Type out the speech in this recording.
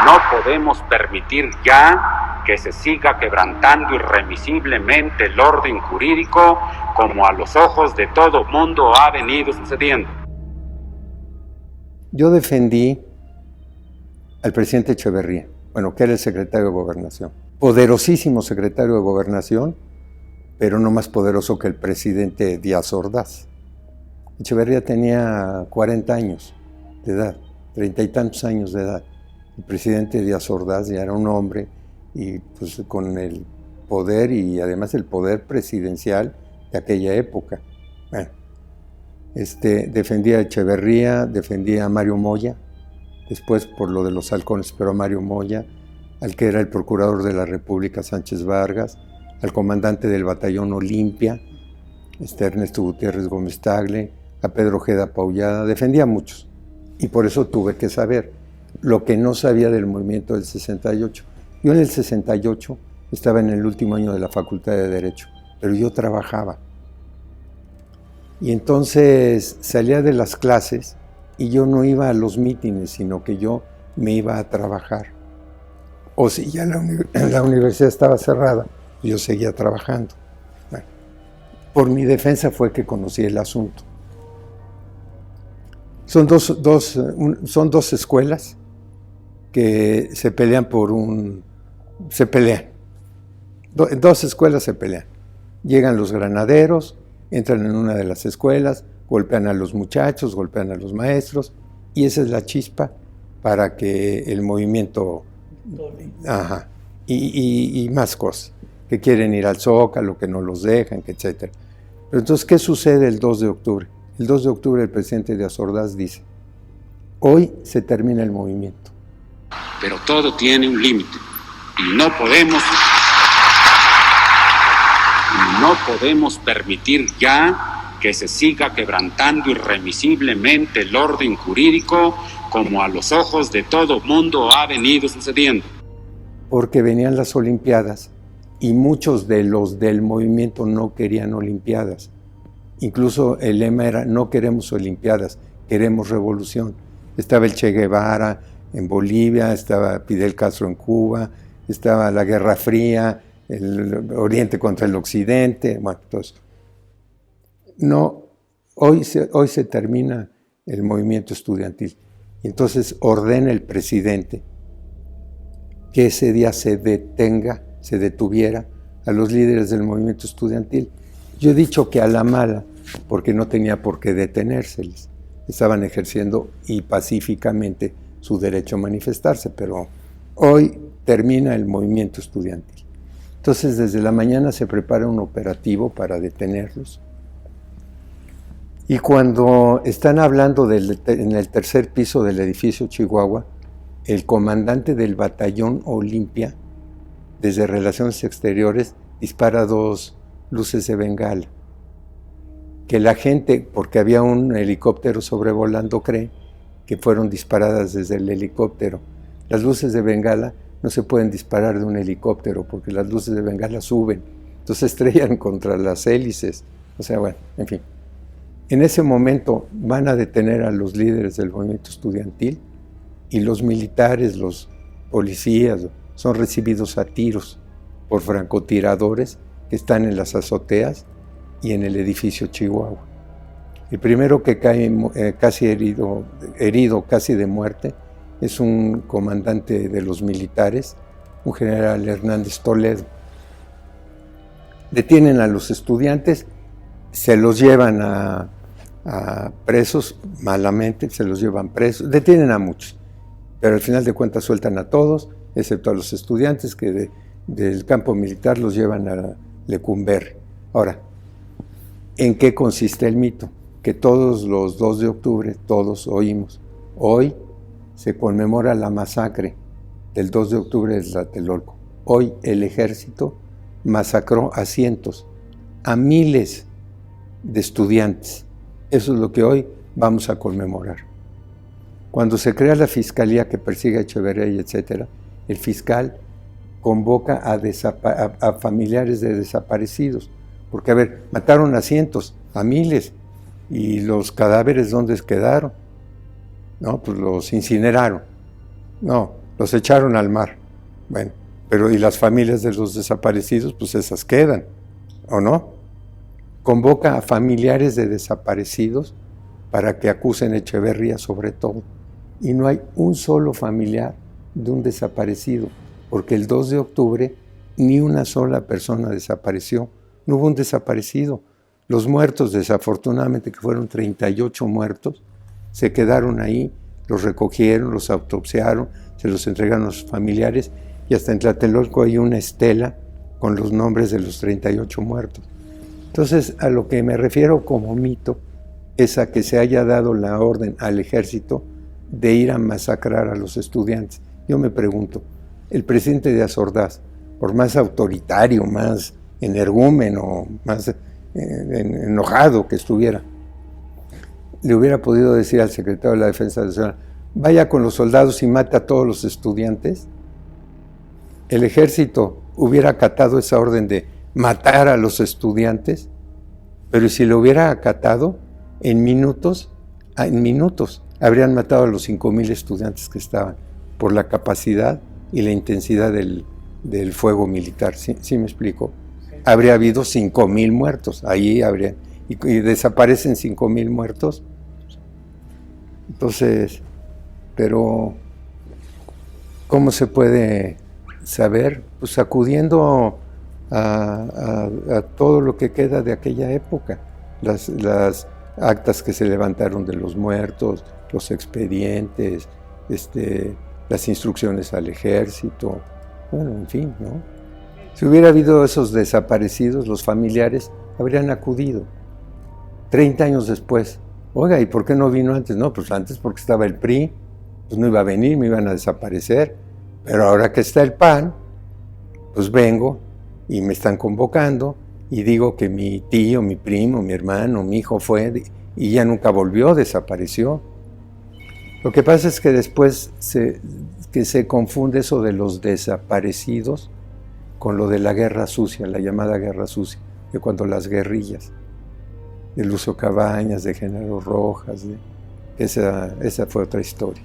No podemos permitir ya que se siga quebrantando irremisiblemente el orden jurídico como a los ojos de todo mundo ha venido sucediendo. Yo defendí al presidente Echeverría, que era el secretario de Gobernación. Poderosísimo secretario de Gobernación, pero no más poderoso que el presidente Díaz Ordaz. Echeverría tenía 40 años de edad, 30 y tantos años de edad. El presidente Díaz Ordaz ya era un hombre y pues con el poder y además el poder presidencial de aquella época. Bueno, defendía a Echeverría, defendía a Mario Moya, después por lo de los halcones, pero a Mario Moya, al que era el procurador de la República, Sánchez Vargas, al comandante del batallón Olimpia, Ernesto Gutiérrez Gómez Tagle, a Pedro Ojeda Paullada, defendía a muchos. Y por eso tuve que saber lo que no sabía del movimiento del 68. Yo en el 68 estaba en el último año de la Facultad de Derecho, pero yo trabajaba. Y entonces salía de las clases y yo no iba a los mítines, sino que yo me iba a trabajar. O si ya la universidad estaba cerrada, yo seguía trabajando. Bueno, por mi defensa fue que conocí el asunto. Son dos escuelas que se pelean dos escuelas se pelean. Llegan los granaderos, entran en una de las escuelas, golpean a los muchachos, golpean a los maestros, y esa es la chispa para que el movimiento... Ajá, y más cosas, que quieren ir al Zócalo, que no los dejan, etc. Pero entonces, ¿qué sucede el 2 de octubre? El 2 de octubre el presidente Díaz Ordaz dice, hoy se termina el movimiento. Pero todo tiene un límite y no podemos permitir ya que se siga quebrantando irremisiblemente el orden jurídico como a los ojos de todo mundo ha venido sucediendo. Porque venían las Olimpiadas y muchos de los del movimiento no querían Olimpiadas. Incluso el lema era, no queremos Olimpiadas, queremos revolución. Estaba el Che Guevara en Bolivia, estaba Fidel Castro en Cuba, estaba la Guerra Fría, el Oriente contra el Occidente, bueno, todo eso. No, hoy se termina el movimiento estudiantil. Entonces ordena el presidente que ese día se detuviera a los líderes del movimiento estudiantil. Yo he dicho que a la mala, porque no tenía por qué detenérseles. Estaban ejerciendo y pacíficamente su derecho a manifestarse, pero hoy termina el movimiento estudiantil. Entonces, desde la mañana se prepara un operativo para detenerlos. Y cuando están hablando en el tercer piso del edificio Chihuahua, el comandante del batallón Olimpia, desde Relaciones Exteriores, dispara 2 luces de bengala. Que la gente, porque había un helicóptero sobrevolando, cree que fueron disparadas desde el helicóptero. Las luces de bengala no se pueden disparar de un helicóptero porque las luces de bengala suben, entonces estrellan contra las hélices. O sea, bueno, en fin. En ese momento van a detener a los líderes del movimiento estudiantil y los militares, los policías, son recibidos a tiros por francotiradores que están en las azoteas y en el edificio Chihuahua. El primero que cae casi herido casi de muerte, es un comandante de los militares, un general Hernández Toledo. Detienen a los estudiantes, se los llevan a presos, malamente, se los llevan presos, detienen a muchos, pero al final de cuentas sueltan a todos, excepto a los estudiantes que del campo militar los llevan a Lecumberri. Ahora, ¿en qué consiste el mito? Que todos los 2 de octubre, todos oímos, hoy se conmemora la masacre del 2 de octubre de Tlatelolco. Hoy el ejército masacró a cientos, a miles de estudiantes. Eso es lo que hoy vamos a conmemorar. Cuando se crea la fiscalía que persigue a Echeverría y etcétera, el fiscal convoca a familiares de desaparecidos. Porque, a ver, mataron a cientos, a miles, y los cadáveres, ¿dónde quedaron? No, pues los incineraron. No, los echaron al mar. Bueno, pero ¿y las familias de los desaparecidos? Pues esas quedan, ¿o no? Convoca a familiares de desaparecidos para que acusen a Echeverría sobre todo. Y no hay un solo familiar de un desaparecido, porque el 2 de octubre ni una sola persona desapareció, no hubo un desaparecido. Los muertos, desafortunadamente, que fueron 38 muertos, se quedaron ahí, los recogieron, los autopsiaron, se los entregaron a los familiares, y hasta en Tlatelolco hay una estela con los nombres de los 38 muertos. Entonces, a lo que me refiero como mito es a que se haya dado la orden al ejército de ir a masacrar a los estudiantes. Yo me pregunto, el presidente Díaz Ordaz, por más autoritario, más energúmeno, más enojado que estuviera, le hubiera podido decir al secretario de la Defensa Nacional, vaya con los soldados y mate a todos los estudiantes. El ejército hubiera acatado esa orden de matar a los estudiantes, pero si lo hubiera acatado, en minutos habrían matado a los 5,000 estudiantes que estaban, por la capacidad y la intensidad del fuego militar. ¿Sí me explico? Sí. Habría habido 5,000 muertos, ahí habría, y desaparecen 5,000 muertos. Entonces, pero ¿cómo se puede saber? Pues acudiendo a todo lo que queda de aquella época, las actas que se levantaron de los muertos, los expedientes, las instrucciones al ejército, bueno, en fin, ¿no? Si hubiera habido esos desaparecidos, los familiares habrían acudido 30 años después. Oiga, ¿y por qué no vino antes? No, pues antes porque estaba el PRI, pues no iba a venir, me iban a desaparecer, pero ahora que está el PAN, pues vengo y me están convocando y digo que mi tío, mi primo, mi hermano, mi hijo fue y ya nunca volvió, desapareció. Lo que pasa es que después se confunde eso de los desaparecidos con lo de la guerra sucia, la llamada guerra sucia, de cuando las guerrillas, de Lucio Cabañas, de Genaro Rojas, esa fue otra historia.